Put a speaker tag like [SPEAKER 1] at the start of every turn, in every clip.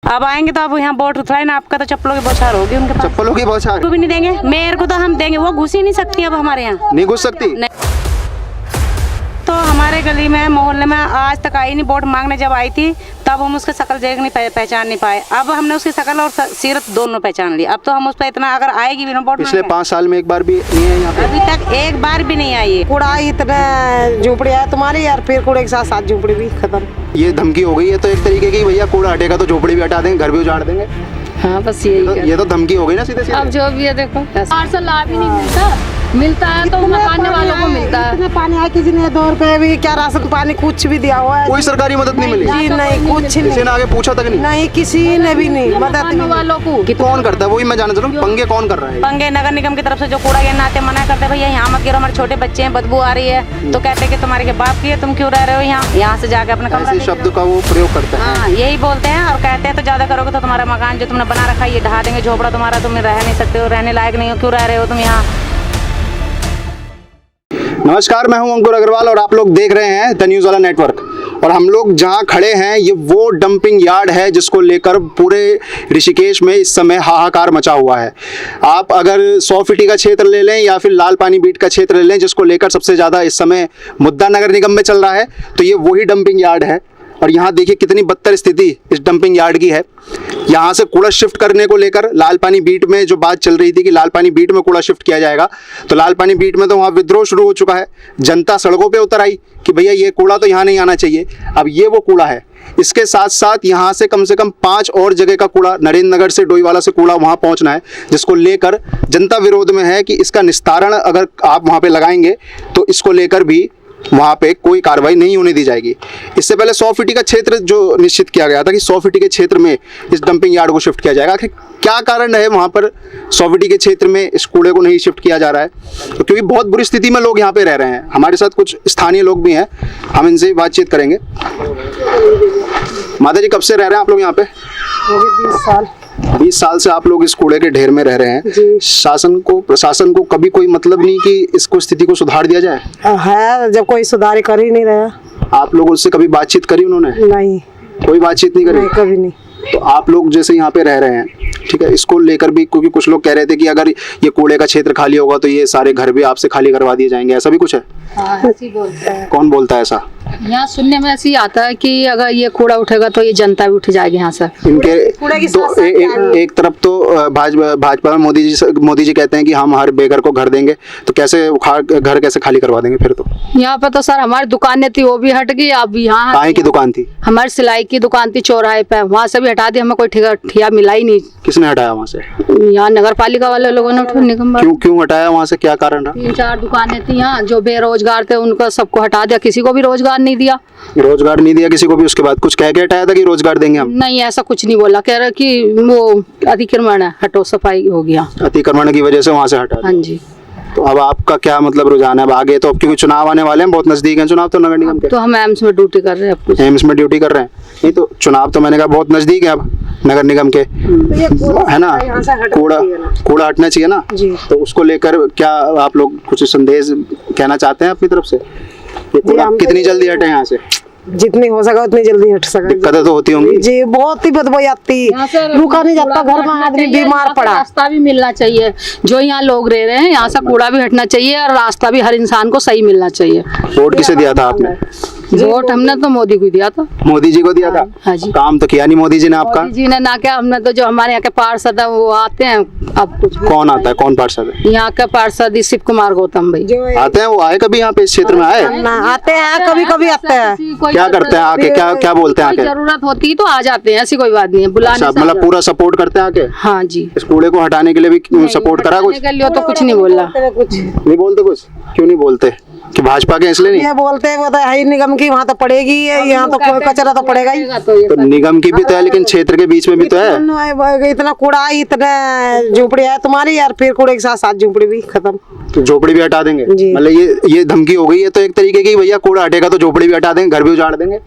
[SPEAKER 1] अब आएंगे तो अब यहाँ बोट उतराए ना, आपका तो चप्पलों की बौछार होगी उनके पास।
[SPEAKER 2] चप्पलों की बौछार
[SPEAKER 1] भी नहीं देंगे, मेयर को तो हम देंगे, वो घुस ही नहीं सकती अब हमारे यहाँ।
[SPEAKER 2] नहीं घुस सकती।
[SPEAKER 1] तो हमारे गली में मोहल्ले में आज तक आई नहीं। वोट मांगने जब आई थी तब हम उसके शकल देख नहीं पहचान नहीं पाए। अब हमने उसकी शकल और सीरत दोनों पहचान ली। अब तो हम उस पर इतना, अगर आएगी भी ना वोट
[SPEAKER 2] पिछले 5 साल में एक बार भी नहीं है यहाँ पे?
[SPEAKER 1] अभी तक एक बार भी नहीं आई है।
[SPEAKER 3] कूड़ा इतना झूपड़ी है तुम्हारी यार, फिर कूड़े के साथ साथ झूपड़ी भी खत्म।
[SPEAKER 2] ये धमकी हो गई है तो एक तरीके की, भैया कूड़ा हटेगा तो झोपड़ी भी हटा देंगे, घर भी उजाड़ देंगे।
[SPEAKER 4] हाँ बस यही
[SPEAKER 2] ये तो धमकी हो गई ना सीधे सीधे।
[SPEAKER 4] अब जो भी है देखो, पार्सल लाभ ही नहीं मिलता है तो मकान वालों को मिलता है।
[SPEAKER 3] इतना पानी है, किसी ने 2 रुपए भी क्या राशन पानी कुछ भी दिया हुआ है?
[SPEAKER 2] कोई सरकारी मदद नहीं मिली?
[SPEAKER 3] जी नहीं, कुछ
[SPEAKER 2] किसी
[SPEAKER 3] नहीं।
[SPEAKER 2] ने आगे पूछा तक नहीं?
[SPEAKER 3] नहीं, किसी ने भी नहीं मदद नहीं।
[SPEAKER 4] वालों को
[SPEAKER 2] कि कौन करता है, वही मैं जानना चाह रहा हूँ। पंगे कौन कर रहा है?
[SPEAKER 1] पंगे नगर निगम की तरफ से जो कूड़ा गिरना आते मना करते, भैया यहाँ मत गिरो, हमारे छोटे बच्चे हैं, बदबू आ रही है। तो कहते कि तुम्हारे के बाप की है, तुम क्यों रह रहे हो यहाँ से जाके अपना कमरा
[SPEAKER 2] ऐसे शब्द का वो प्रयोग करता है।
[SPEAKER 1] हाँ यही बोलते हैं और कहते हैं तो ज्यादा करोगे तो तुम्हारा मकान जो तुमने बना रखा है ये ढहा देंगे, झोपड़ा तुम्हारा, तुम रह नहीं सकते हो, रहने लायक नहीं हो, क्यों रह रहे हो तुम यहाँ।
[SPEAKER 2] नमस्कार, मैं हूं अंकुर अग्रवाल और आप लोग देख रहे हैं द न्यूज़ वाला नेटवर्क। और हम लोग जहां खड़े हैं ये वो डंपिंग यार्ड है जिसको लेकर पूरे ऋषिकेश में इस समय हाहाकार मचा हुआ है। आप अगर 100 फीटी का क्षेत्र ले लें या फिर लाल पानी बीट का क्षेत्र ले लें, जिसको लेकर सबसे ज़्यादा इस समय मुद्दा नगर निगम में चल रहा है, तो ये वही डंपिंग यार्ड है। और यहाँ देखिए कितनी बदतर स्थिति इस डंपिंग यार्ड की है। यहाँ से कूड़ा शिफ्ट करने को लेकर लाल पानी बीट में जो बात चल रही थी कि लाल पानी बीट में कूड़ा शिफ्ट किया जाएगा, तो लाल पानी बीट में तो वहाँ विद्रोह शुरू हो चुका है। जनता सड़कों पे उतर आई कि भैया ये कूड़ा तो यहाँ नहीं आना चाहिए। अब ये वो कूड़ा है। इसके साथ साथ यहाँ से कम 5 और जगह का कूड़ा, नरेंद्र नगर से डोईवाला से कूड़ा वहाँ पहुँचना है, जिसको लेकर जनता विरोध में है कि इसका निस्तारण अगर आप वहाँ पे लगाएंगे तो इसको लेकर भी वहाँ पे कोई कार्रवाई नहीं होने दी जाएगी। इससे पहले 100 फीटी का क्षेत्र जो निश्चित किया गया था कि 100 फीटी के क्षेत्र में इस डंपिंग यार्ड को शिफ्ट किया जाएगा। आखिर क्या कारण है वहाँ पर 100 फीटी के क्षेत्र में इस कूड़े को नहीं शिफ्ट किया जा रहा है? तो क्योंकि बहुत बुरी स्थिति में लोग यहाँ पे रह रहे हैं। हमारे साथ कुछ स्थानीय लोग भी हैं, हम इनसे बातचीत करेंगे। माता जी, कब से रह रहे हैं आप लोग यहाँ पे?
[SPEAKER 3] 20 साल।
[SPEAKER 2] 20 साल से आप लोग इस कूड़े के ढेर में रह रहे हैं। प्रशासन को कभी कोई मतलब नहीं कि इसको स्थिति को सुधार दिया जाए?
[SPEAKER 3] है, जब कोई सुधार कर ही नहीं रहा।
[SPEAKER 2] आप लोगों से कभी बातचीत करी उन्होंने?
[SPEAKER 3] नहीं,
[SPEAKER 2] कोई बातचीत नहीं करी?
[SPEAKER 3] नहीं, कभी नहीं।
[SPEAKER 2] तो आप लोग जैसे यहाँ पे रह रहे हैं, ठीक है, इसको लेकर भी क्योंकि कुछ लोग कह रहे थे कि अगर ये कूड़े का क्षेत्र खाली होगा तो ये सारे घर भी आपसे खाली करवा दिए जाएंगे, ऐसा भी कुछ है?
[SPEAKER 4] हाँ ऐसी बोलते हैं।
[SPEAKER 2] कौन बोलता है ऐसा?
[SPEAKER 4] यहाँ सुनने में ऐसे ही आता है कि अगर ये कूड़ा उठेगा तो ये जनता भी उठ जाएगी यहाँ से।
[SPEAKER 2] इनके तो एक तरफ तो भाजपा में मोदी जी कहते हैं कि हम हर बेघर को घर देंगे, तो कैसे घर कैसे खाली करवा देंगे फिर? तो यहाँ
[SPEAKER 4] पर तो सर हमारी दुकानें थी वो भी हट गई। अब यहाँ
[SPEAKER 2] कहाँ की दुकान थी?
[SPEAKER 4] हमारी सिलाई की दुकान थी चौराहे पे, वहाँ से भी हटा दी। हमें कोई ठिया मिला ही नहीं।
[SPEAKER 2] किसने हटाया वहाँ से?
[SPEAKER 4] यहाँ नगर पालिका वाले लोगों ने निगम।
[SPEAKER 2] क्यों हटाया वहाँ से, क्या कारण रहा?
[SPEAKER 4] 3-4 दुकानें थी यहाँ, जो बेरोजगार थे उनको सबको हटा दिया, किसी को भी रोजगार नहीं दिया।
[SPEAKER 2] रोजगार नहीं दिया किसी को भी? उसके बाद कुछ कह के हटाया था कि रोजगार देंगे हम?
[SPEAKER 4] नहीं, ऐसा कुछ नहीं बोला। कह रहा कि वो अतिक्रमण है, हटो, सफाई हो गया।
[SPEAKER 2] अतिक्रमण की वजह से वहाँ से हटा?
[SPEAKER 4] हाँ जी।
[SPEAKER 2] तो अब आपका क्या मतलब रुझान है अब आगे? तो अब क्योंकि चुनाव आने वाले हैं, बहुत नजदीक हैं चुनाव तो नगर निगम के।
[SPEAKER 4] तो हम एम्स में ड्यूटी कर रहे हैं।
[SPEAKER 2] एम्स में ड्यूटी कर रहे हैं? नहीं तो चुनाव तो मैंने कहा बहुत नजदीक है अब नगर निगम के, है ना? कूड़ा हटना चाहिए ना जी। तो उसको लेकर क्या आप लोग कुछ संदेश कहना चाहते हैं अपनी तरफ से? कितनी जल्दी हटे यहाँ से?
[SPEAKER 3] जितनी हो सके उतनी जल्दी हट सके।
[SPEAKER 2] दिक्कतें तो होती होंगी
[SPEAKER 3] जी, बहुत ही बदबू आती, रुका नहीं जाता, घर में आदमी बीमार पड़ा।
[SPEAKER 4] रास्ता भी मिलना चाहिए, जो यहाँ लोग रह रहे हैं यहाँ से कूड़ा भी हटना चाहिए और रास्ता भी हर इंसान को सही मिलना चाहिए।
[SPEAKER 2] वोट किसे दिया था आपने?
[SPEAKER 4] वोट हमने तो मोदी को दिया था।
[SPEAKER 2] मोदी जी को दिया था?
[SPEAKER 4] हाँ जी।
[SPEAKER 2] काम तो किया नहीं मोदी जी ने आपका?
[SPEAKER 4] मोदी जी ने ना क्या, हमने तो जो हमारे यहाँ के पार्षद है वो आते हैं। अब कुछ
[SPEAKER 2] कौन आता है? कौन पार्षद है
[SPEAKER 4] यहाँ के? पार्षद शिव कुमार गौतम भाई
[SPEAKER 2] आते हैं। वो आए कभी यहाँ पे इस क्षेत्र में? आए?
[SPEAKER 3] आते हैं, कभी कभी आते हैं।
[SPEAKER 2] क्या करते हैं आके? क्या बोलते हैं आके?
[SPEAKER 4] जरूरत होती है तो आ जाते हैं, ऐसी कोई बात नहीं है। बुलाने
[SPEAKER 2] मतलब पूरा सपोर्ट करते हैं आके?
[SPEAKER 4] हाँ जी।
[SPEAKER 2] इस कूड़े को हटाने के लिए भी सपोर्ट करा? कुछ
[SPEAKER 4] तो कुछ नहीं बोला।
[SPEAKER 2] नहीं बोलते? कुछ क्यों नहीं बोलते? कि भाजपा के इसलिए नहीं?
[SPEAKER 3] ये बोलते हैं वो तो है निगम की, वहाँ तो पड़ेगी, यहाँ तो कचरा तो पड़ेगा ही।
[SPEAKER 2] तो निगम की भी तो है, लेकिन क्षेत्र के बीच में भी तो है।
[SPEAKER 3] इतना कूड़ा, इतना झोपड़ी है तुम्हारी यार, फिर कूड़े के साथ साथ झोपड़ी भी खत्म।
[SPEAKER 2] तो झोपड़ी भी हटा देंगे? मतलब ये धमकी हो गई है तो एक तरीके की, भैया कूड़ा हटेगा तो झोपड़ी भी हटा देंगे, घर भी उजाड़ देंगे।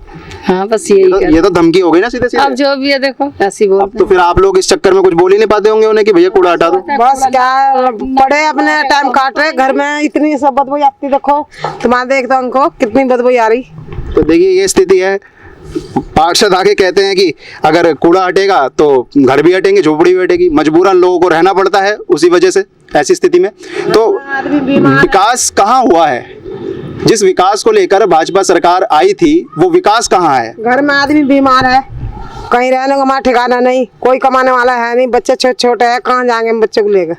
[SPEAKER 4] हाँ बस यही।
[SPEAKER 2] ये तो धमकी हो गई ना सीधे सीधे।
[SPEAKER 4] अब जो भी है देखो ऐसी बोलते हैं।
[SPEAKER 2] अब तो फिर आप लोग इस चक्कर में कुछ बोल ही नहीं पाते होंगे उन्हें कि भैया कूड़ा हटा दो?
[SPEAKER 3] बस क्या पड़े अपने टाइम काट रहे घर में, इतनी सब बदबू आती। देखो तुम्हारे देख तो उनको कितनी बदबू आ रही।
[SPEAKER 2] तो देखिए ये स्थिति है। पार्षद आके कहते हैं कि अगर कूड़ा हटेगा तो घर भी हटेंगे, झोपड़ी भी हटेगी, मजबूरन लोगों को रहना पड़ता है उसी वजह से ऐसी स्थिति में। तो विकास कहाँ हुआ है? जिस विकास को लेकर भाजपा सरकार आई थी वो विकास कहाँ है?
[SPEAKER 3] घर में आदमी बीमार है, कहीं रहने का हमारा ठिकाना नहीं, कोई कमाने वाला है नहीं, बच्चे छोटे छोटे हैं, कहाँ जाएंगे हम बच्चे को लेकर?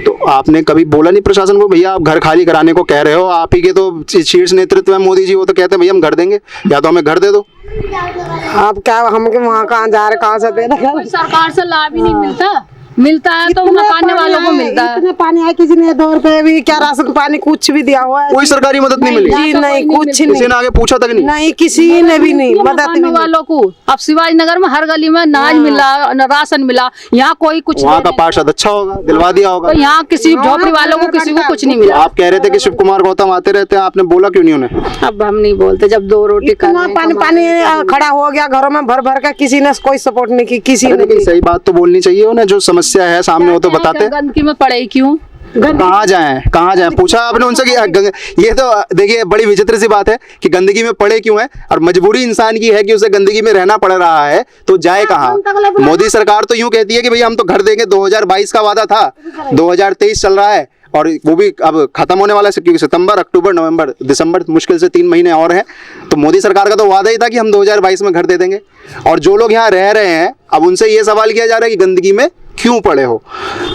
[SPEAKER 2] तो आपने कभी बोला नहीं प्रशासन को भैया आप घर खाली कराने को कह रहे हो? आप ही के तो शीर्ष नेतृत्व है मोदी जी, वो तो कहते हैं भैया हम घर देंगे, या तो हमें घर दे दो।
[SPEAKER 3] अब क्या हम वहाँ कहाँ जा रहे, कहाँ से दे रहे?
[SPEAKER 4] सरकार से लाभ ही नहीं मिलता है तो मकान वालों को मिलता है।
[SPEAKER 3] इतने पानी है, किसी ने 2 रुपए भी क्या राशन पानी कुछ भी दिया हुआ है?
[SPEAKER 2] कोई सरकारी मदद नहीं मिली?
[SPEAKER 3] जी नहीं, कुछ
[SPEAKER 2] किसी
[SPEAKER 3] नहीं,
[SPEAKER 2] ने आगे पूछा तक नहीं?
[SPEAKER 3] नहीं किसी ने भी नहीं मदद
[SPEAKER 4] मकान
[SPEAKER 3] नहीं।
[SPEAKER 4] वालों को अब शिवाजी नगर में हर गली में अनाज मिला, राशन मिला, यहाँ कोई कुछ
[SPEAKER 2] वहाँ का पार्षद अच्छा होगा, दिलवा दिया होगा।
[SPEAKER 4] तो यहाँ किसी झोपड़ी वालों को किसी को कुछ नहीं मिला।
[SPEAKER 2] आप कह रहे थे कि शिव कुमार गौतम आते रहते हैं, आपने बोला क्यों नहीं उन्हें?
[SPEAKER 4] अब हम नहीं बोलते, जब 2 रोटी
[SPEAKER 3] इतना पानी पानी खड़ा हो गया घरों में भर भर का, किसी ने कोई सपोर्ट नहीं की, किसी ने
[SPEAKER 2] लेकिन सही बात तो बोलनी चाहिए उन्हें, जो समस्या है सामने वो तो बताते।
[SPEAKER 4] गंदगी में पड़े क्यों?
[SPEAKER 2] कहाँ जाएं पूछा आपने उनसे कि ये तो देखिए बड़ी विचित्र सी बात है कि गंदगी में पड़े क्यों है, और मजबूरी इंसान की है कि उसे गंदगी में रहना पड़ रहा है, तो जाए कहाँ? मोदी सरकार तो यूं कहती है कि भैया हम तो घर देंगे, 2022 का वादा था, 2023 चल रहा है और वो भी अब खत्म होने वाला है, क्योंकि सितंबर, अक्टूबर, नवंबर, दिसंबर मुश्किल से 3 महीने और हैं। तो मोदी सरकार का तो वादा ही था कि हम 2022 में घर दे देंगे, और जो लोग यहाँ रह रहे हैं अब उनसे ये सवाल किया जा रहा है कि गंदगी में क्यों पड़े हो?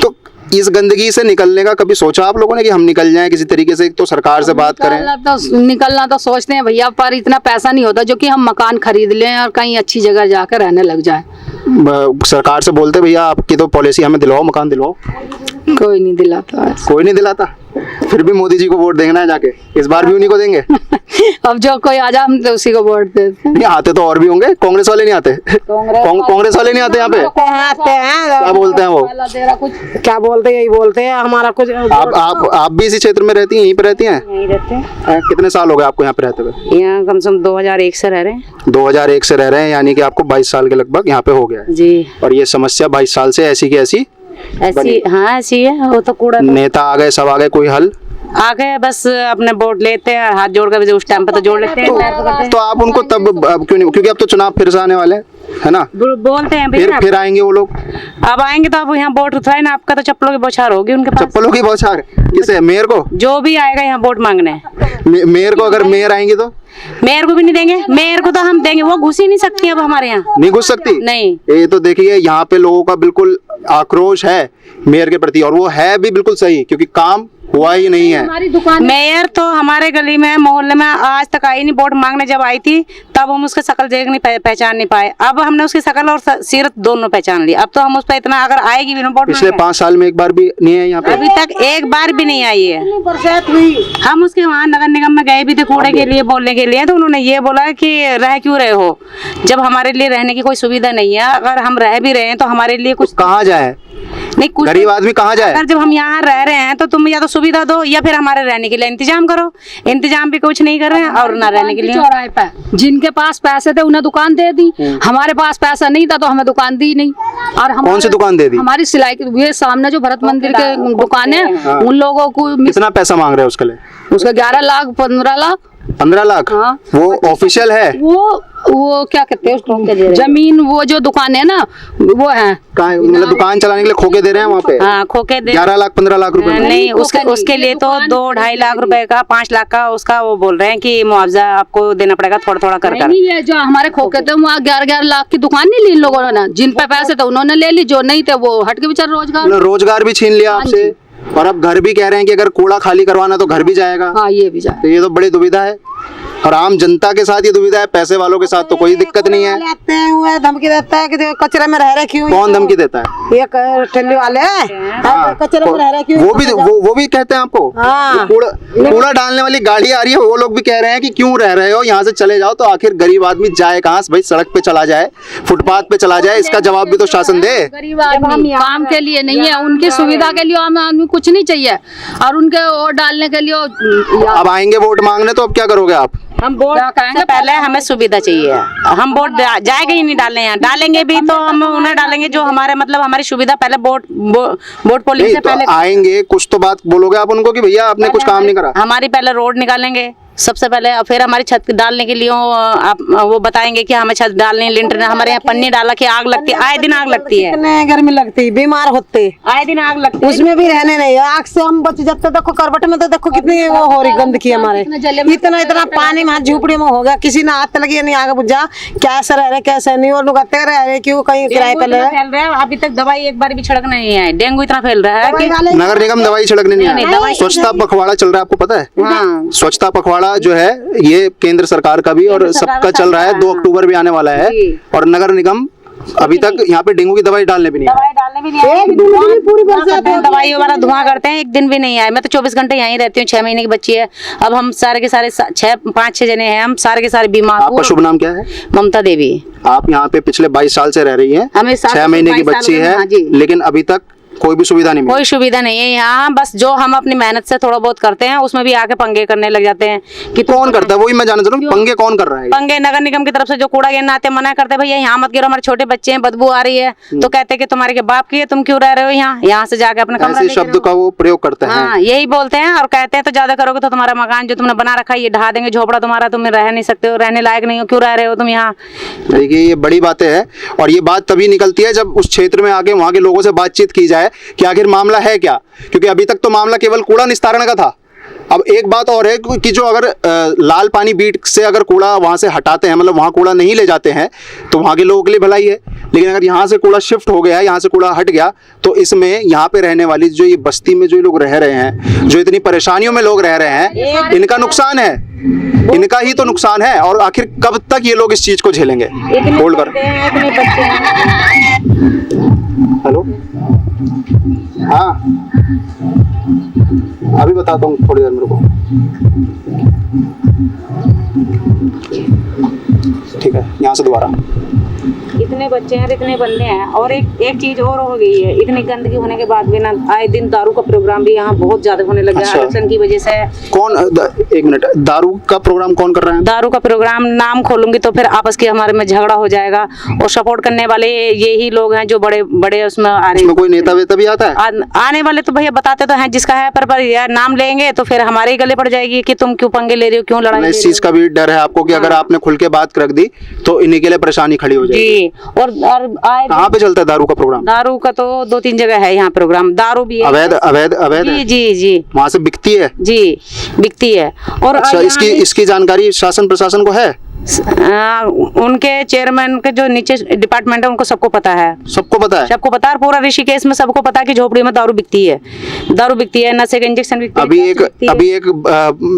[SPEAKER 2] तो इस गंदगी से निकलने का कभी सोचा आप लोगों ने कि हम निकल जाएं किसी तरीके से? तो सरकार से बात करें।
[SPEAKER 4] निकलना तो सोचते हैं भैया, पर इतना पैसा नहीं होता जो कि हम मकान खरीद लें और कहीं अच्छी जगह जाकर रहने लग जाए।
[SPEAKER 2] सरकार से बोलते भैया आपकी तो पॉलिसी, हमें दिलवाओ, मकान दिलवाओ।
[SPEAKER 4] कोई नहीं दिलाता,
[SPEAKER 2] कोई नहीं दिलाता। फिर भी मोदी जी को वोट देखना है जाके, इस बार भी उन्हीं को देंगे।
[SPEAKER 4] अब जो कोई आ जाए हम तो उसी को वोट देते हैं।
[SPEAKER 2] नहीं आते तो और भी होंगे, कांग्रेस वाले नहीं आते? कांग्रेस वाले नहीं आते यहाँ पे?
[SPEAKER 3] आते हैं,
[SPEAKER 2] क्या बोलते हैं वो?
[SPEAKER 3] क्या बोलते हैं? यही बोलते हैं हमारा कुछ।
[SPEAKER 2] आप भी इसी क्षेत्र में रहती हैं, यहीं पे रहती हैं?
[SPEAKER 1] यहीं रहते हैं।
[SPEAKER 2] कितने साल हो गए आपको यहाँ पे रहते हुए?
[SPEAKER 1] यहाँ कम से कम 2001 से रह रहे हैं।
[SPEAKER 2] 2001 से रह रहे हैं, यानी कि आपको 22 साल के लगभग यहाँ पे हो गया है।
[SPEAKER 1] जी।
[SPEAKER 2] और ये समस्या 22 साल से ऐसी की ऐसी
[SPEAKER 1] हाँ ऐसी है। वो तो कूड़ा
[SPEAKER 2] नेता आ गए, सब आ गए, कोई हल?
[SPEAKER 1] आ गए, बस अपने वोट लेते हैं, हाथ जोड़ कर उस टाइम पे तो जोड़ लेते हैं।
[SPEAKER 2] तो आप उनको तब क्यों नहीं, क्योंकि अब तो चुनाव फिर से आने वाले हैं, है ना?
[SPEAKER 1] बोलते हैं भैया
[SPEAKER 2] फिर आएंगे वो लोग।
[SPEAKER 1] अब आएंगे तो अब यहाँ वोट उठाए ना, आपका तो चप्पलों की बौछार होगी उनके पास।
[SPEAKER 2] चप्पलों की बौछार किसे? मेयर को?
[SPEAKER 1] जो भी आएगा यहाँ वोट मांगने।
[SPEAKER 2] मेयर को? अगर मेयर आएंगी तो?
[SPEAKER 1] मेयर को भी नहीं देंगे। मेयर को तो हम देंगे, वो घुस ही नहीं सकती अब हमारे यहाँ।
[SPEAKER 2] नहीं घुस सकती?
[SPEAKER 1] नहीं।
[SPEAKER 2] ये तो देखिए यहाँ पे लोगों का बिल्कुल आक्रोश है मेयर के प्रति, और वो है भी बिल्कुल सही, क्योंकि काम हुआ ही नहीं है।
[SPEAKER 4] हमारी दुकान
[SPEAKER 1] मेयर तो हमारे गली में, मोहल्ले में आज तक आई नहीं। वोट मांगने जब आई थी तब हम उसके शकल देख नहीं पहचान नहीं पाए। अब हमने उसकी शकल और सीरत दोनों पहचान ली। अब तो हम उस पर इतना, अगर आएगी भी ना वोट
[SPEAKER 2] पिछले 5 साल में एक बार भी नहीं है यहाँ पे?
[SPEAKER 1] अभी तक एक बार भी नहीं आई है। हम उसके वहाँ नगर निगम में गए भी थे कूड़े के लिए बोलने के लिए, तो उन्होंने ये बोला कि रह क्यों रहे हो, जब हमारे लिए रहने की कोई सुविधा नहीं है। अगर हम रह भी रहे हैं तो हमारे लिए कुछ
[SPEAKER 2] कहाँ जाए?
[SPEAKER 1] नहीं, कुछ
[SPEAKER 2] गरीब आदमी कहाँ जाए?
[SPEAKER 1] अगर जब हम यहाँ रह रहे हैं तो तुम या तो सुविधा दो या फिर हमारे रहने के लिए इंतजाम करो। इंतजाम भी कुछ नहीं कर रहे हैं और ना रहने के लिए।
[SPEAKER 4] चौराहे पे जिनके पास पैसे थे उन्हें दुकान दे दी, हमारे पास पैसा नहीं था तो हमें दुकान दी नहीं। और हम
[SPEAKER 2] कौन सी दुकान दे दी?
[SPEAKER 4] हमारी सिलाई की, ये सामने जो भरत मंदिर के दुकान है, उन लोगों को
[SPEAKER 2] कितना पैसा मांग रहे हैं उसके लिए?
[SPEAKER 4] उसका 11 लाख 15 लाख
[SPEAKER 2] 15 लाख?
[SPEAKER 4] हाँ।
[SPEAKER 2] वो ऑफिशियल है?
[SPEAKER 4] वो क्या कहते हैं उसको, जमीन, वो जो दुकान है ना वो है।
[SPEAKER 2] मतलब दुकान चलाने के लिए खोके दे रहे हैं वहाँ पे?
[SPEAKER 1] हाँ, खोके दे
[SPEAKER 2] 11 लाख 15 लाख रुपए?
[SPEAKER 1] नहीं, उसके लिए तो 2-2.5 लाख रुपए का, 5 लाख का उसका वो बोल रहे हैं कि मुआवजा आपको देना पड़ेगा थोड़ा थोड़ा कर कर।
[SPEAKER 4] नहीं, ये जो हमारे खोके थे वहाँ 11 लाख की दुकान नहीं ली इन लोगों ने। जिन पे पैसे थे उन्होंने ले ली, जो नहीं थे वो हट के बेचारे
[SPEAKER 2] रोजगार भी छीन लिया आपसे, और अब घर भी कह रहे हैं कि अगर कूड़ा खाली करवाना तो घर भी जाएगा।
[SPEAKER 4] हाँ, ये भी जाए।
[SPEAKER 2] तो ये तो बड़ी दुविधा है, और आम जनता के साथ ये दुविधा है, पैसे वालों के साथ तो कोई दिक्कत नहीं है।
[SPEAKER 3] लेते हैं, वो धमकी देता है कि कचरे में रह रहे क्यों?
[SPEAKER 2] कौन धमकी देता है?
[SPEAKER 3] ये ठेली वाले कचरे में रह रहे क्यों?
[SPEAKER 2] वो भी कहते हैं आपको?
[SPEAKER 3] हाँ।
[SPEAKER 2] कूड़ा डालने वाली गाड़ी आ रही है, वो लोग भी कह रहे हैं कि क्यों रह रहे हो, यहाँ से चले जाओ। तो आखिर गरीब आदमी जाए कहाँ से भाई? सड़क पे चला जाए, फुटपाथ पे चला जाए, इसका जवाब भी तो शासन दे।
[SPEAKER 4] गरीब आदमी काम के लिए नहीं है, उनकी सुविधा के लिए आम आदमी कुछ नहीं चाहिए, और उनके वोट डालने के लिए।
[SPEAKER 2] अब आएंगे वोट मांगने, तो अब क्या करोगे आप?
[SPEAKER 1] हम वोट से पहले हमें सुविधा चाहिए। हम वोट जाएंगे ही नहीं डालने, यहाँ डालेंगे भी तो हम उन्हें डालेंगे जो हमारे, मतलब हमारी सुविधा पहले वोट पोलिंग से पहले
[SPEAKER 2] आएंगे। कुछ तो बात बोलोगे आप उनको कि भैया आपने कुछ काम नहीं करा?
[SPEAKER 1] हमारी पहले रोड निकालेंगे, सबसे पहले फिर हमारी छत डालने के लिए आप वो बताएंगे कि हमें छत डालनी, लिंटर हमारे यहाँ पन्नी डाला कि आग लगती है, आए दिन आग लगती है,
[SPEAKER 3] कितने गर्मी लगती, बीमार होते,
[SPEAKER 1] आए दिन आग लगती है।
[SPEAKER 3] उसमें भी रहने नहीं, आग से हम बच जाते। देखो करवट में तो देखो कितनी वो हो रही गंदगी हमारे, इतना पानी में झूपड़ी में हो गया, किसी ने हाथ लगी नहीं, आगे बुझा, कैसे रह रहे कैसे नहीं, और लोग आते रह रहे क्यों कहीं किराए पे ले
[SPEAKER 1] फैल रहा है। अभी तक दवाई एक बार भी छिड़कने नहीं है, डेंगू इतना फैल रहा है कि
[SPEAKER 2] नगर निगम दवाई छिड़कने नहीं
[SPEAKER 1] नहीं,
[SPEAKER 2] आया।
[SPEAKER 1] दवाई
[SPEAKER 2] स्वच्छता पखवाड़ा चल रहा है, आपको पता है?
[SPEAKER 1] हाँ।
[SPEAKER 2] स्वच्छता पखवाड़ा जो है ये केंद्र सरकार का भी और सबका चल रहा है, 2 अक्टूबर भी आने वाला है। और नगर निगम अभी तक यहाँ पे डेंगू की दवाई डालने भी नहीं आया।
[SPEAKER 1] दवाई डालने भी नहीं आए,
[SPEAKER 3] एक दिन में पूरी बरसात है।
[SPEAKER 1] दवाई वाला धुआं करते हैं, एक दिन भी नहीं आए। मैं तो 24 घंटे यहीं रहती हूँ, 6 महीने की बच्ची है। अब हम सारे के सारे 5-6 जने हैं, हम सारे के सारे बीमार।
[SPEAKER 2] आपका शुभ नाम क्या है?
[SPEAKER 1] ममता देवी।
[SPEAKER 2] आप यहाँ पे पिछले 22 साल से रह रही हैं,
[SPEAKER 1] हमें
[SPEAKER 2] 6 महीने की
[SPEAKER 1] 22 साल
[SPEAKER 2] बच्ची
[SPEAKER 1] हो गए,
[SPEAKER 2] है,
[SPEAKER 1] हाँ जी।
[SPEAKER 2] लेकिन अभी तक कोई भी सुविधा नहीं मिली।
[SPEAKER 1] कोई सुविधा नहीं है यहाँ, बस जो हम अपनी मेहनत से थोड़ा बहुत करते हैं उसमें भी आके पंगे करने लग जाते हैं कि
[SPEAKER 2] कौन करता है? वही मैं जानना चाह रहा हूँ, पंगे कौन कर रहा है?
[SPEAKER 1] पंगे नगर निगम की तरफ से जो कूड़ा गिरना आते हैं, मना करते हैं भैया यहाँ मत गिरो, हमारे छोटे बच्चे हैं, बदबू आ रही है। तो कहते हैं कि तुम्हारे के बाप की है, तुम क्यों रह रहे हो यहाँ से जाके अपना कमरा
[SPEAKER 2] ऐसे
[SPEAKER 1] लेके
[SPEAKER 2] शब्द का वो प्रयोग करते हैं।
[SPEAKER 1] हाँ, यही बोलते हैं और कहते हैं तो ज्यादा करोगे तो तुम्हारा मकान जो तुमने बना रखा है ये ढहा देंगे, झोपड़ा तुम्हारा, तुम रह नहीं सकते हो, रहने लायक नहीं हो, क्यों रह रहे हो तुम यहाँ।
[SPEAKER 2] देखिए ये बड़ी बातें हैं और ये बात तभी निकलती है जब उस क्षेत्र में आके वहाँ के लोगों से बातचीत की जाए कि आखिर मामला है क्या, क्योंकि अभी तक तो मामला केवल कूड़ा निस्तारण का था। अब एक बात और है कि जो अगर लाल पानी बीट से अगर कूड़ा वहाँ से हटाते हैं, मतलब वहाँ कूड़ा नहीं ले जाते हैं, तो वहाँ के लोगों के लिए भलाई है। लेकिन अगर यहाँ से कूड़ा शिफ्ट हो गया, यहाँ से कूड़ा हट गया, तो इसमें यहाँ पे रहने वाली जो ये बस्ती में जो लोग रह रहे हैं, जो इतनी परेशानियों में लोग रह रहे हैं, इनका नुकसान है, इनका ही तो नुकसान है। और आखिर कब तक ये लोग इस चीज को झेलेंगे? होल्ड कर। हेलो, हाँ अभी बताता हूँ, थोड़ी देर मेरे को। ठीक है, यहाँ से दोबारा।
[SPEAKER 1] इतने बच्चे हैं, इतने बंदे हैं, और एक चीज और हो गई है, इतनी गंदगी होने के बाद भी ना आए दिन दारू का प्रोग्राम भी यहाँ बहुत ज्यादा होने लगा है।
[SPEAKER 2] अच्छा।
[SPEAKER 1] आरक्षण की वजह से।
[SPEAKER 2] कौन एक मिनट, दारू का प्रोग्राम कौन कर रहा है?
[SPEAKER 1] दारू का प्रोग्राम नाम खोलूंगी तो फिर आपस की हमारे में झगड़ा हो जाएगा, और सपोर्ट करने वाले यही लोग हैं जो बड़े बड़े उसमें आ रहे हैं।
[SPEAKER 2] कोई नेता वेता भी आता है?
[SPEAKER 1] आने वाले तो भैया बताते तो हैं जिसका है, पर यार नाम लेंगे तो फिर हमारे ही गले पड़ जाएगी कि तुम क्यों पंगे ले रहे हो, क्यों लड़ाई ले
[SPEAKER 2] इस
[SPEAKER 1] रहे
[SPEAKER 2] चीज का भी डर है आपको कि अगर आपने खुल के बात रख दी तो इन्हीं के लिए परेशानी खड़ी हो जाएगी?
[SPEAKER 1] जी। और आए
[SPEAKER 2] कहाँ पे चलता है दारू का प्रोग्राम?
[SPEAKER 1] दारू का तो 2-3 जगह है यहाँ प्रोग्राम, दारू भी है।
[SPEAKER 2] अवैध अवैध अवैध
[SPEAKER 1] जी
[SPEAKER 2] है?
[SPEAKER 1] जी जी
[SPEAKER 2] वहाँ से बिकती है?
[SPEAKER 1] जी, बिकती है। और
[SPEAKER 2] अच्छा, इसकी जानकारी शासन प्रशासन को है?
[SPEAKER 1] उनके चेयरमैन के जो नीचे डिपार्टमेंट है उनको सबको पता है।
[SPEAKER 2] सबको पता है?
[SPEAKER 1] सबको पता है, पूरा ऋषिकेश में सबको पता है कि झोपड़ी में दारू बिकती है, दारू बिकती है, नशे के इंजेक्शन बिकते हैं।
[SPEAKER 2] अभी एक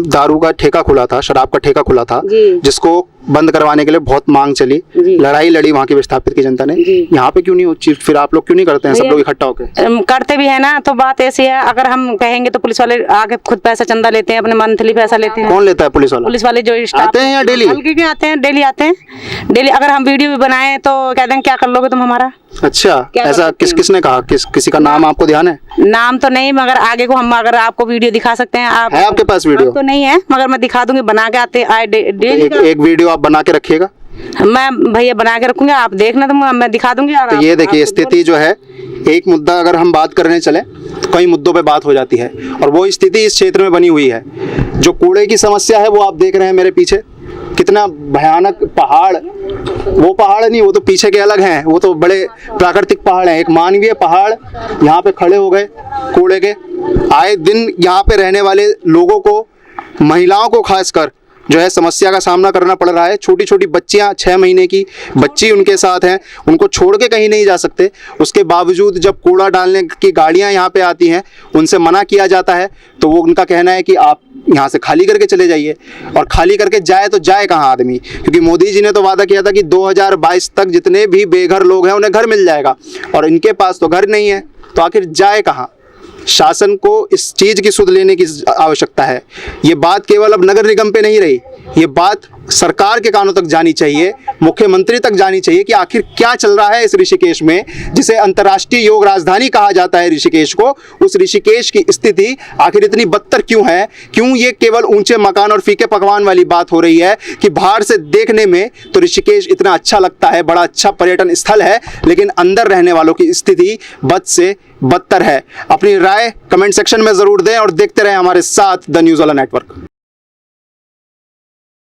[SPEAKER 2] दारू का ठेका खुला था, शराब का ठेका खुला था, जिसको बंद करवाने के लिए बहुत मांग चली, लड़ाई लड़ी वहाँ की विस्थापित की जनता ने। यहाँ पे क्यों नहीं होती? फिर आप लोग क्यों नहीं करते हैं सब लोग इकट्ठा होकर?
[SPEAKER 1] करते भी है ना, तो बात ऐसी है, अगर हम कहेंगे तो पुलिस वाले आके खुद पैसा चंदा लेते हैं, अपने मंथली पैसा लेते हैं।
[SPEAKER 2] कौन लेता है? पुलिस वाला?
[SPEAKER 1] पुलिस वाले जो
[SPEAKER 2] आते हैं या डेली?
[SPEAKER 1] हल्के के आते हैं, डेली आते हैं, डेली। अगर हम वीडियो भी बनाए तो कहते हैं क्या कर लोगे तुम हमारा।
[SPEAKER 2] अच्छा, ऐसा किसने कहा? किसी का नाम आपको ध्यान है?
[SPEAKER 1] नाम तो नहीं, मगर आगे को हम अगर आपको वीडियो दिखा सकते हैं। आप
[SPEAKER 2] है आपके पास वीडियो?
[SPEAKER 1] तो नहीं है, मगर मैं दिखा दूंगी, बना के आते आए डेली।
[SPEAKER 2] एक वीडियो आप बना के रखिएगा।
[SPEAKER 1] मैं भैया बना के रखूंगा, आप देखना, तो मैं दिखा दूंगी। और
[SPEAKER 2] तो ये देखिए स्थिति जो है, एक मुद्दा अगर हम बात करने चले तो कई मुद्दों पे बात हो जाती है, और वो स्थिति इस क्षेत्र में बनी हुई है। जो कूड़े की समस्या है वो आप देख रहे हैं मेरे पीछे, कितना भयानक पहाड़, वो पहाड़ नहीं, वो तो पीछे के अलग हैं, वो तो बड़े प्राकृतिक पहाड़ हैं। एक मानवीय पहाड़ यहाँ पे खड़े हो गए कूड़े के। आए दिन यहाँ पे रहने वाले लोगों को, महिलाओं को खासकर जो है समस्या का सामना करना पड़ रहा है। छोटी छोटी बच्चियां, 6 महीने की बच्ची उनके साथ हैं, उनको छोड़ के कहीं नहीं जा सकते। उसके बावजूद जब कूड़ा डालने की गाड़ियां यहाँ पे आती हैं, उनसे मना किया जाता है, तो वो उनका कहना है कि आप यहाँ से खाली करके चले जाइए। और खाली करके जाए तो जाए कहाँ आदमी? क्योंकि मोदी जी ने तो वादा किया था कि 2022 तक जितने भी बेघर लोग हैं उन्हें घर मिल जाएगा, और इनके पास तो घर नहीं है, तो आखिर जाए कहाँ? शासन को इस चीज की सुध लेने की आवश्यकता है। ये बात केवल अब नगर निगम पे नहीं रही, ये बात सरकार के कानों तक जानी चाहिए, मुख्यमंत्री तक जानी चाहिए कि आखिर क्या चल रहा है इस ऋषिकेश में, जिसे अंतर्राष्ट्रीय योग राजधानी कहा जाता है ऋषिकेश को। उस ऋषिकेश की स्थिति आखिर इतनी बदतर क्यों है? क्यों ये केवल ऊंचे मकान और फीके पकवान वाली बात हो रही है कि बाहर से देखने में तो ऋषिकेश इतना अच्छा लगता है, बड़ा अच्छा पर्यटन स्थल है, लेकिन अंदर रहने वालों की स्थिति बद से बदतर है। अपनी राय कमेंट सेक्शन में जरूर दें और देखते रहें हमारे साथ द न्यूज़ वाला नेटवर्क।